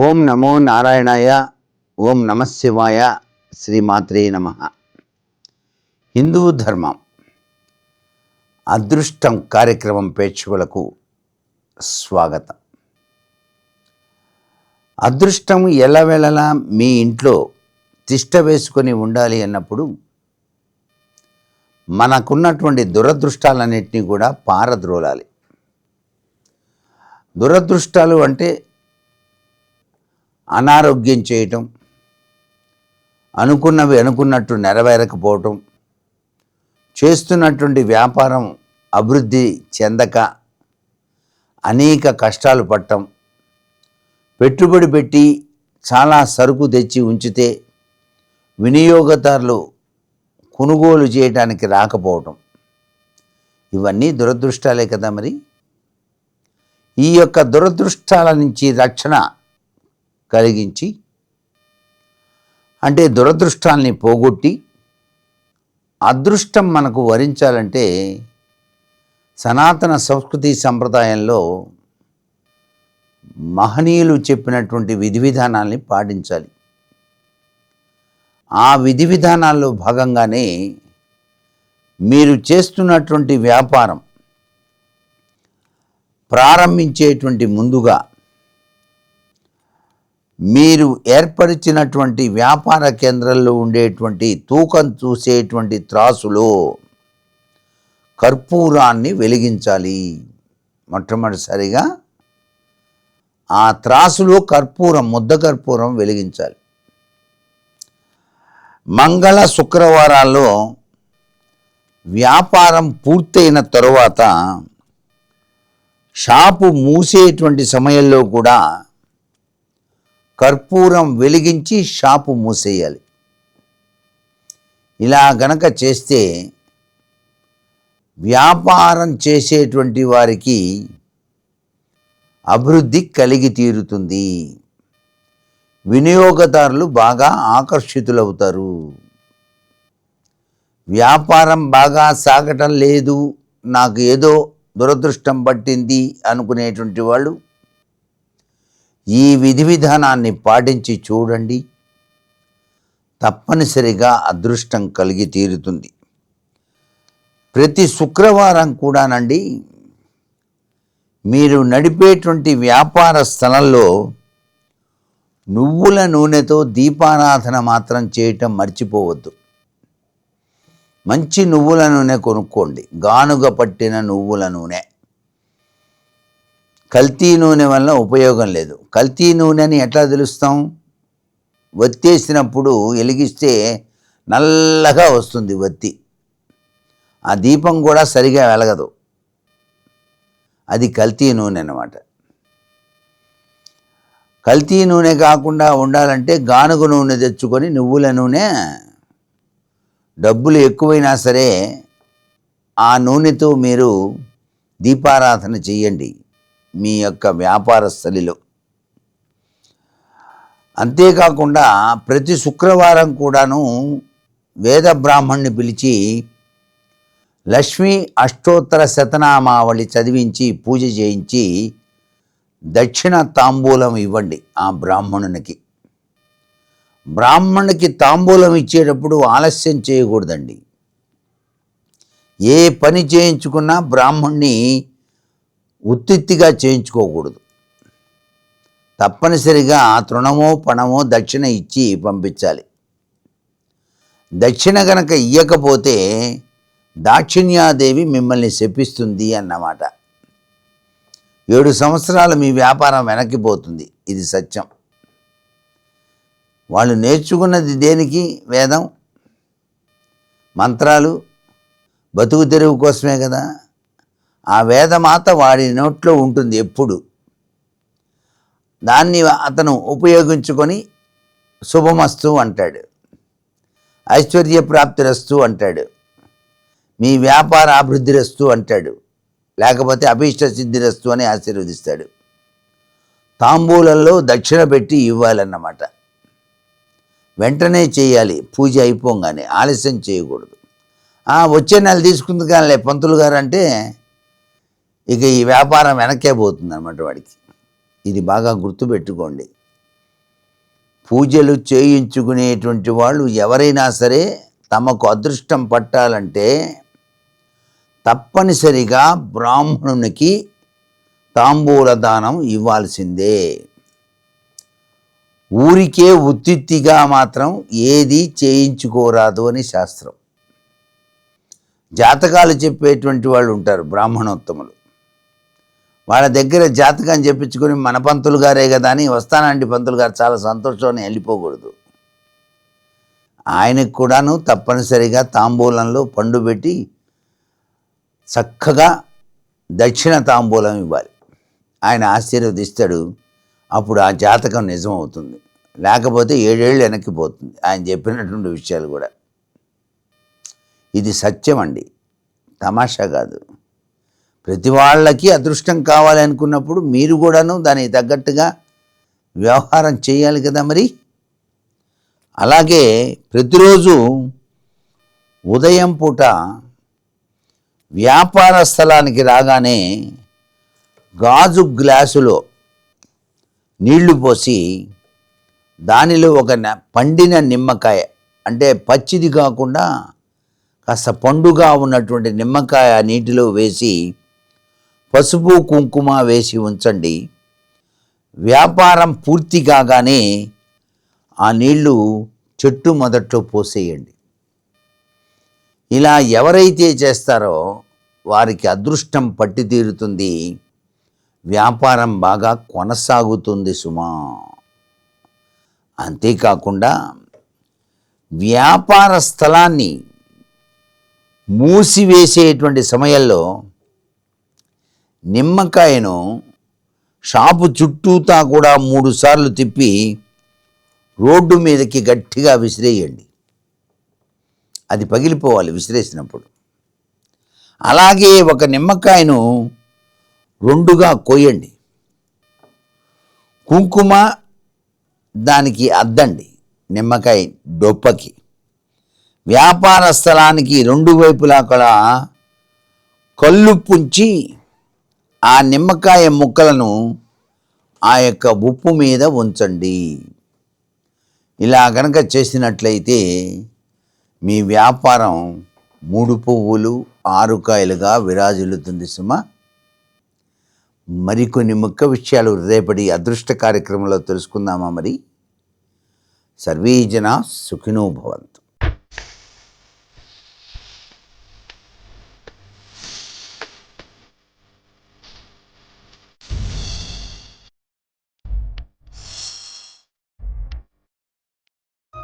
ఓం నమో నారాయణాయ. ఓం నమశివాయ. శ్రీమాత్రే నమ. హిందూ ధర్మం అదృష్టం కార్యక్రమం ప్రేక్షకులకు స్వాగతం. అదృష్టం ఎల్లవేళలా మీ ఇంట్లో తిష్ట వేసుకొని ఉండాలి అన్నప్పుడు మనకున్నటువంటి దురదృష్టాలన్నింటినీ కూడా పారద్రోలాలి. దురదృష్టాలు అంటే అనారోగ్యం చేయటం, అనుకున్నవి అనుకున్నట్టు నెరవేరకపోవటం, చేస్తున్నటువంటి వ్యాపారం అభివృద్ధి చెందక అనేక కష్టాలు పడటం, పెట్టుబడి పెట్టి చాలా సరుకు తెచ్చి ఉంచితే వినియోగదారులు కొనుగోలు చేయడానికి రాకపోవటం, ఇవన్నీ దురదృష్టాలే కదా. మరి ఈ యొక్క దురదృష్టాల నుంచి రక్షణ కలిగించి, అంటే దురదృష్టాల్ని పోగొట్టి అదృష్టం మనకు వరించాలంటే సనాతన సంస్కృతి సంప్రదాయంలో మహనీయులు చెప్పినటువంటి విధి విధానాల్ని పాటించాలి. ఆ విధి విధానాల్లో భాగంగానే మీరు చేస్తున్నటువంటి వ్యాపారం ప్రారంభించేటువంటి ముందుగా మీరు ఏర్పరిచినటువంటి వ్యాపార కేంద్రంలో ఉండేటువంటి తూకం చూసేటువంటి త్రాసులో కర్పూరాన్ని వెలిగించాలి. మొట్టమొదటిసారిగా ఆ త్రాసులో కర్పూరం, ముద్ద కర్పూరం వెలిగించాలి. మంగళ శుక్రవారాల్లో వ్యాపారం పూర్తయిన తరువాత షాపు మూసేటువంటి సమయంలో కూడా కర్పూరం వెలిగించి షాపు మూసేయాలి. ఇలా గనక చేస్తే వ్యాపారం చేసేటువంటి వారికి అభివృద్ధి కలిగి తీరుతుంది. వినియోగదారులు బాగా ఆకర్షితులవుతారు. వ్యాపారం బాగా సాగటం లేదు, నాకు ఏదో దురదృష్టం పట్టింది అనుకునేటువంటి వాళ్ళు ఈ విధి విధానాన్ని పాటించి చూడండి, తప్పనిసరిగా అదృష్టం కలిగి తీరుతుంది. ప్రతి శుక్రవారం కూడానండి మీరు నడిపేటువంటి వ్యాపార స్థలంలో నువ్వుల నూనెతో దీపారాధన మాత్రం చేయటం మర్చిపోవద్దు. మంచి నువ్వుల నూనె కొనుక్కోండి, గానుగ పట్టిన నువ్వుల నూనె. కల్తీ నూనె వల్ల ఉపయోగం లేదు. కల్తీ నూనెని ఎట్లా తెలుస్తాం? ఒత్తేసినప్పుడు వెలిగిస్తే నల్లగా వస్తుంది ఒత్తి, ఆ దీపం కూడా సరిగా వెలగదు. అది కల్తీ నూనె అన్నమాట. కల్తీ నూనె కాకుండా ఉండాలంటే గానుగ నూనె తెచ్చుకొని, నువ్వుల నూనె డబ్బులు ఎక్కువైనా సరే ఆ నూనెతో మీరు దీపారాధన చేయండి మీ యొక్క వ్యాపార స్థలిలో. అంతేకాకుండా ప్రతి శుక్రవారం కూడాను వేద బ్రాహ్మణ్ణి పిలిచి లక్ష్మీ అష్టోత్తర శతనామావళి చదివించి పూజ చేయించి దక్షిణ తాంబూలం ఇవ్వండి ఆ బ్రాహ్మణునికి. బ్రాహ్మణునికి తాంబూలం ఇచ్చేటప్పుడు ఆలస్యం చేయకూడదండి. ఏ పని చేయించుకున్నా బ్రాహ్మణ్ణి ఉత్తిగా చేయించుకోకూడదు. తప్పనిసరిగా తృణమో పణమో దక్షిణ ఇచ్చి పంపించాలి. దక్షిణ గనక ఇయ్యకపోతే దాక్షిణ్యాదేవి మిమ్మల్ని శపిస్తుంది అన్నమాట. 7 సంవత్సరాలు మీ వ్యాపారం వెనక్కిపోతుంది. ఇది సత్యం. వాళ్ళు నేర్చుకున్నది దేనికి? వేదం, మంత్రాలు, బతుకు తెరువు కోసమే కదా. ఆ వేదమాత వాడి నోట్లో ఉంటుంది ఎప్పుడు. దాన్ని అతను ఉపయోగించుకొని శుభమస్తు అంటాడు, ఐశ్వర్య ప్రాప్తిరస్తు అంటాడు, మీ వ్యాపార అభివృద్ధిరస్తు అంటాడు, లేకపోతే అభీష్ట సిద్ధిరస్తు అని ఆశీర్వదిస్తాడు. తాంబూలంలో దక్షిణ పెట్టి ఇవ్వాలన్నమాట. వెంటనే చేయాలి, పూజ అయిపోగానే, ఆలస్యం చేయకూడదు. వచ్చే నెల తీసుకుంది కానీ పంతులు గారు అంటే ఇక ఈ వ్యాపారం వెనక్కే పోతుంది అన్నమాట వాడికి. ఇది బాగా గుర్తుపెట్టుకోండి. పూజలు చేయించుకునేటువంటి వాళ్ళు ఎవరైనా సరే తమకు అదృష్టం పట్టాలంటే తప్పనిసరిగా బ్రాహ్మణునికి తాంబూల దానం ఇవ్వాల్సిందే. ఊరికే ఉత్తిత్తిగా మాత్రం ఏది చేయించుకోరాదు అని శాస్త్రం. జాతకాలు చెప్పేటువంటి వాళ్ళు ఉంటారు బ్రాహ్మణోత్తములు. వాళ్ళ దగ్గర జాతకం చెప్పించుకొని మన పంతులు గారే కదా అని వస్తానండి పంతులు గారు చాలా సంతోషం అని వెళ్ళిపోకూడదు. ఆయనకు కూడాను తప్పనిసరిగా తాంబూలంలో పండు పెట్టి చక్కగా దక్షిణ తాంబూలం ఇవ్వాలి. ఆయన ఆశీర్వదిస్తాడు. అప్పుడు ఆ జాతకం నిజమవుతుంది. లేకపోతే 7 ఏళ్ళు వెనక్కిపోతుంది ఆయన చెప్పినటువంటి విషయాలు కూడా. ఇది సత్యం అండి, తమాషా కాదు. ప్రతి వాళ్ళకి అదృష్టం కావాలి అనుకున్నప్పుడు మీరు కూడాను దానికి తగ్గట్టుగా వ్యవహారం చేయాలి కదా మరి. అలాగే ప్రతిరోజు ఉదయం పూట వ్యాపార స్థలానికి రాగానే గాజు గ్లాసులో నీళ్లు పోసి దానిలో ఒక పండిన నిమ్మకాయ, అంటే పచ్చిది కాకుండా కాస్త పండుగా ఉన్నటువంటి నిమ్మకాయ నీటిలో వేసి పసుపు కుంకుమ వేసి ఉంచండి. వ్యాపారం పూర్తి కాగానే ఆ నీళ్లు చెట్టు మొదట్లో పోసేయండి. ఇలా ఎవరైతే చేస్తారో వారికి అదృష్టం పట్టి తీరుతుంది, వ్యాపారం బాగా కొనసాగుతుంది సుమా. అంతేకాకుండా వ్యాపార స్థలాన్ని మూసివేసేటువంటి సమయంలో నిమ్మకాయను షాపు చుట్టూతా కూడా 3 సార్లు తిప్పి రోడ్డు మీదకి గట్టిగా విసిరేయండి. అది పగిలిపోవాలి విసిరేసినప్పుడు. అలాగే ఒక నిమ్మకాయను 2గా కోయండి. కుంకుమ దానికి అద్దండి, నిమ్మకాయ డొప్పకి. వ్యాపార స్థలానికి 2 వైపులా కూడా కళ్ళు పుంచి ఆ నిమ్మకాయ ముక్కలను ఆ యొక్క ఉప్పు మీద ఉంచండి. ఇలా కనుక చేసినట్లయితే మీ వ్యాపారం 3 పువ్వులు 6 కాయలుగా విరాజిల్లుతుంది సుమా. మరికొన్ని ముఖ్య విషయాలు రేపటి అదృష్ట కార్యక్రమంలో తెలుసుకుందామా మరి. సర్వే జనా సుఖినో భవంతు.